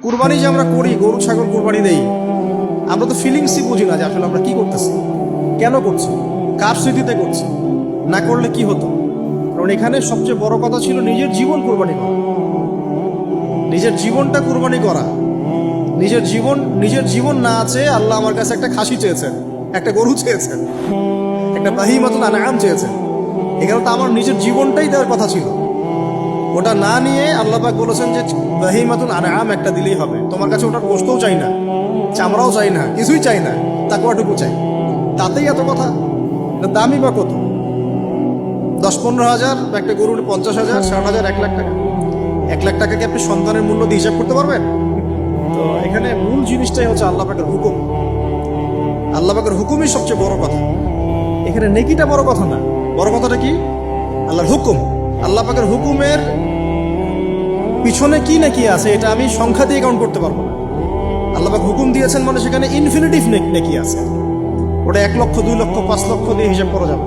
কুরবানি যে আমরা করি, গরু ছাগল কুরবানি দেই, আমরা তো ফিলিংসই বুঝি না যে আসলে আমরা কি করতেছি, কেন করছি, কার স্মৃতিতে করছি, না করলে কি হতো। কারণ এখানে সবচেয়ে বড় কথা ছিল নিজের জীবন কুরবানি করা, নিজের জীবনটা কুরবানি করা। নিজের জীবন না আছে, আল্লাহ আমার কাছে একটা খাসি চেয়েছেন, একটা গরু চেয়েছেন, একটা বাহিমাতুল আনআম চেয়েছেন। এখানে তো আমার নিজের জীবনটাই দেওয়ার কথা ছিল। ওটা না নিয়ে আল্লাহ পাক বলেছেন যে বাহিমাতুল আনআম একটা দিলেই হবে। তোমার কাছে ওটার গোশতও চাই না, চামড়াও চাই না, কিছুই চাই না, তাকওয়াটুকু চাই। তাতেই এত কথা। দামই বা কত? 10-15 হাজার, একটা গরু 50,000, 60,000, 1 লাখ টাকা। 1 লাখ টাকাকে আপনি সন্তানের মূল্য দিয়ে হিসাব করতে পারবেন? তো এখানে মূল জিনিসটাই হচ্ছে আল্লাহ পাকের হুকুম। আল্লাহ পাকের হুকুমই সবচেয়ে বড় কথা। এখানে নেকিটা বড় কথা না, বড় কথাটা কি? আল্লাহর হুকুম। আল্লাহ পাকের হুকুমের পিছনে কি নাকি আছে এটা আমি সংখ্যা দিয়ে কাউন্ট করতে পারবো না। আল্লাহ পাক হুকুম দিয়েছেন মানে সেখানে ইনফিনিটিভ নেকি আছে। ওটা 1 লক্ষ, 2 লক্ষ, 5 লক্ষ দিয়ে হিসাব করা যাবে।